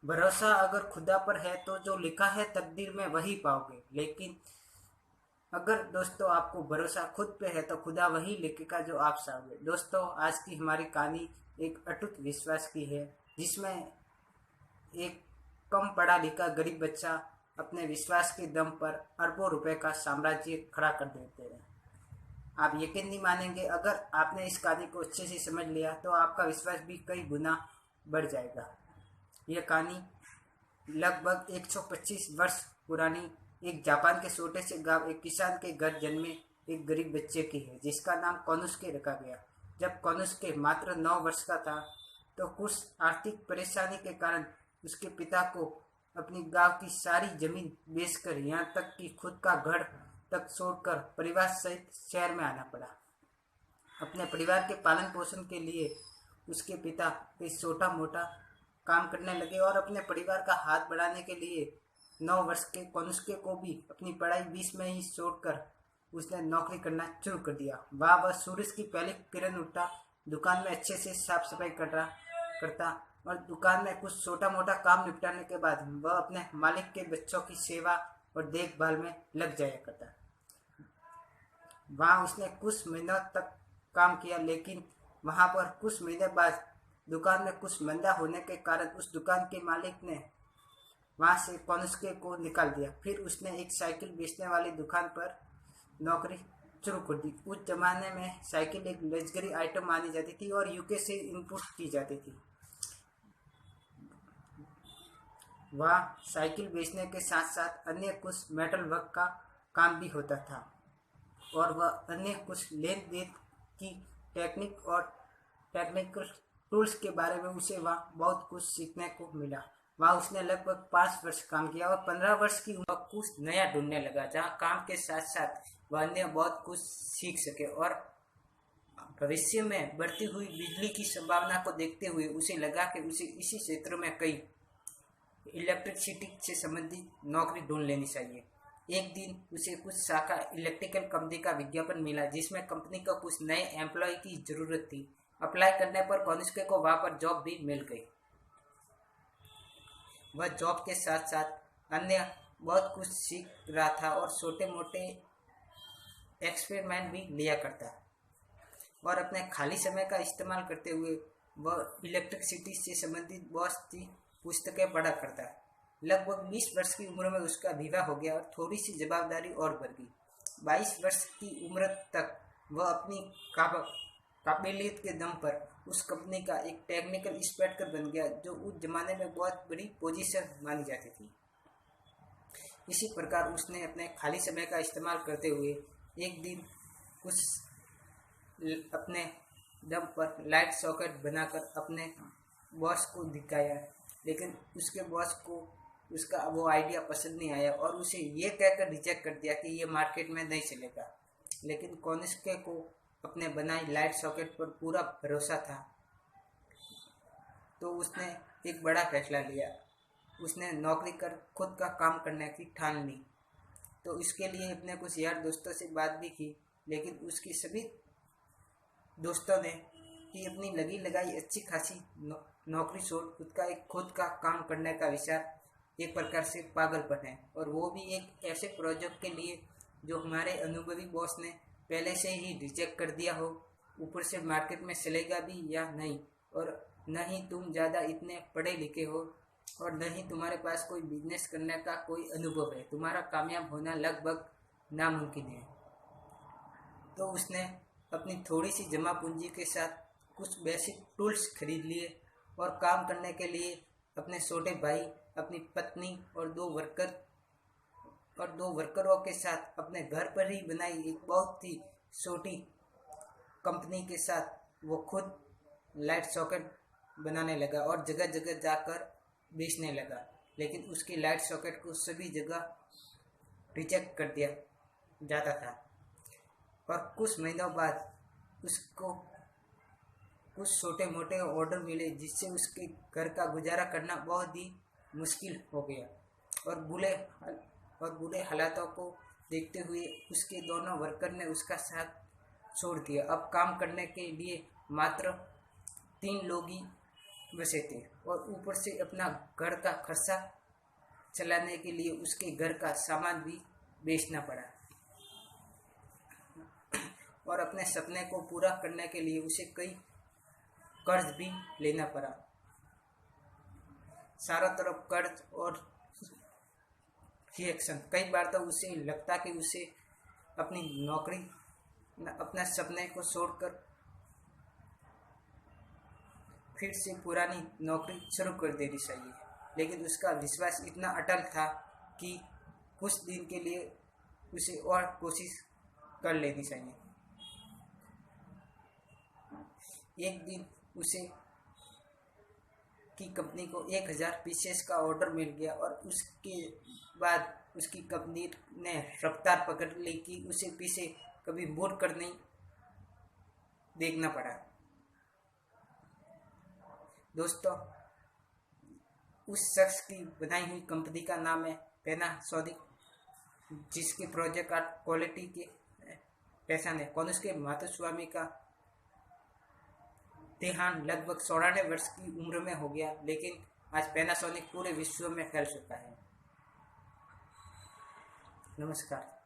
भरोसा अगर खुदा पर है तो जो लिखा है तकदीर में वही पाओगे। लेकिन अगर दोस्तों आपको भरोसा खुद पे है तो खुदा वही लिखेगा जो आप चाहोगे। दोस्तों, आज की हमारी कहानी एक अटूट विश्वास की है, जिसमें एक कम पढ़ा लिखा गरीब बच्चा अपने विश्वास के दम पर अरबों रुपए का साम्राज्य खड़ा कर देते हैं। आप यकीन नहीं मानेंगे, अगर आपने इस कहानी को अच्छे से समझ लिया तो आपका विश्वास भी कई गुना बढ़ जाएगा। यह कहानी लगभग 125 वर्ष पुरानी एक जापान के छोटे से गांव एक किसान के घर जन्मे एक गरीब बच्चे की है, जिसका नाम कोनुस्के रखा गया। जब कोनुस्के मात्र 9 वर्ष का था तो कुछ आर्थिक परेशानी के कारण उसके पिता को अपनी गांव की सारी जमीन बेचकर यहाँ तक कि खुद का घर तक छोड़कर परिवार सहित शहर में आना पड़ा। अपने परिवार के पालन पोषण के लिए उसके पिता इस छोटा मोटा काम करने लगे और अपने परिवार का हाथ बढ़ाने के लिए 9 वर्ष के कोनुस्के को भी अपनी पढ़ाई 20 में ही छोड़कर उसने नौकरी करना शुरू कर दिया। वह सूरज की पहली किरण उठता, दुकान में अच्छे से साफ सफाई करता और दुकान में कुछ छोटा मोटा काम निपटाने के बाद वह अपने मालिक के बच्चों की सेवा और देखभाल में लग जाया करता। वहाँ उसने कुछ महीनों तक काम किया, लेकिन वहाँ पर कुछ महीने बाद दुकान में कुछ मंदा होने के कारण उस दुकान के मालिक ने वहाँ से कोनुस्के को निकाल दिया। फिर उसने एक साइकिल बेचने वाली दुकान पर नौकरी शुरू कर दी। उस जमाने में साइकिल एक लग्जरी आइटम मानी जाती थी और यूके से इंपोर्ट की जाती थी। वहाँ साइकिल बेचने के साथ साथ अन्य कुछ मेटल वर्क का काम भी होता था और वह अन्य कुछ लेन देन की टेक्निक और टेक्निकल टूल्स के बारे में उसे वहाँ बहुत कुछ सीखने को मिला। वहाँ उसने लगभग 5 वर्ष काम किया और 15 वर्ष की उम्र कुछ नया ढूंढने लगा, जहाँ काम के साथ साथ वह अन्य बहुत कुछ सीख सके। और भविष्य में बढ़ती हुई बिजली की संभावना को देखते हुए उसे लगा कि उसे इसी क्षेत्र में कई इलेक्ट्रिसिटी से संबंधित नौकरी ढूंढ लेनी चाहिए। एक दिन उसे कुछ शाखा इलेक्ट्रिकल कंपनी का विज्ञापन मिला, जिसमें कंपनी को कुछ नए एम्प्लॉय की जरूरत थी। अप्लाई करने पर कोनुस्के को वहाँ पर जॉब भी मिल गई। वह जॉब के साथ साथ अन्य बहुत कुछ सीख रहा था और छोटे मोटे एक्सपेरिमेंट भी लिया करता और अपने खाली समय का इस्तेमाल करते हुए वह इलेक्ट्रिसिटी से संबंधित बहुत सी पुस्तकें पढ़ा करता। लगभग 20 वर्ष की उम्र में उसका विवाह हो गया और थोड़ी सी जवाबदारी और बढ़ गई। 22 वर्ष की उम्र तक वह अपनी काबिलियत के दम पर उस कंपनी का एक टेक्निकल इंस्पेक्टर बन गया, जो उस जमाने में बहुत बड़ी पोजीशन मानी जाती थी। इसी प्रकार उसने अपने खाली समय का इस्तेमाल करते हुए एक दिन कुछ अपने दम पर लाइट सॉकेट बनाकर अपने बॉस को दिखाया, लेकिन उसके बॉस को उसका वो आइडिया पसंद नहीं आया और उसे ये कहकर रिजेक्ट कर दिया कि ये मार्केट में नहीं चलेगा। लेकिन कोनुस्के को अपने बनाई लाइट सॉकेट पर पूरा भरोसा था, तो उसने एक बड़ा फैसला लिया। उसने नौकरी कर खुद का काम करने की ठान ली। तो इसके लिए अपने कुछ यार दोस्तों से बात भी की, लेकिन उसकी सभी दोस्तों ने कि अपनी लगी लगाई अच्छी खासी नौकरी छोड़ खुद का काम करने का विचार एक प्रकार से पागलपन है, और वो भी एक ऐसे प्रोजेक्ट के लिए जो हमारे अनुभवी बॉस ने पहले से ही रिजेक्ट कर दिया हो। ऊपर से मार्केट में चलेगा भी या नहीं, और न ही तुम ज़्यादा इतने पढ़े लिखे हो और न ही तुम्हारे पास कोई बिजनेस करने का कोई अनुभव है। तुम्हारा कामयाब होना लगभग नामुमकिन है। तो उसने अपनी थोड़ी सी जमा पूंजी के साथ कुछ बेसिक टूल्स खरीद लिए और काम करने के लिए अपने छोटे भाई, अपनी पत्नी और दो वर्करों के साथ अपने घर पर ही बनाई एक बहुत ही छोटी कंपनी के साथ वो खुद लाइट सॉकेट बनाने लगा और जगह जगह जाकर बेचने लगा। लेकिन उसकी लाइट सॉकेट को सभी जगह रिजेक्ट कर दिया जाता था और कुछ महीनों बाद उसको कुछ छोटे मोटे ऑर्डर मिले, जिससे उसके घर का गुजारा करना बहुत ही मुश्किल हो गया। और बुरे हालातों को देखते हुए उसके दोनों वर्कर ने उसका साथ छोड़ दिया। अब काम करने के लिए मात्र 3 लोग ही बसे थे और ऊपर से अपना घर का खर्चा चलाने के लिए उसके घर का सामान भी बेचना पड़ा और अपने सपने को पूरा करने के लिए उसे कई कर्ज भी लेना पड़ा। सारा तरफ कर्ज और रिएक्शन। कई बार तो उसे लगता कि उसे अपनी नौकरी, अपने सपने को छोड़कर फिर से पुरानी नौकरी शुरू कर देनी चाहिए, लेकिन उसका विश्वास इतना अटल था कि कुछ दिन के लिए उसे और कोशिश कर लेनी चाहिए। एक दिन उसे की कंपनी को 1000 पीसेस का ऑर्डर मिल गया और उसके बाद उसकी कंपनी ने रफ्तार पकड़ ली कि उसे पीछे कभी मुड़ कर नहीं देखना पड़ा। दोस्तों, उस शख्स की बनाई हुई कंपनी का नाम है पैनासोनिक, जिसके प्रोजेक्ट आर्ट क्वालिटी के पैसा ने कॉन्स के मातृस्वामी का देहांत लगभग 94 वर्ष की उम्र में हो गया, लेकिन आज पैनासोनिक पूरे विश्व में फैल चुका है। नमस्कार।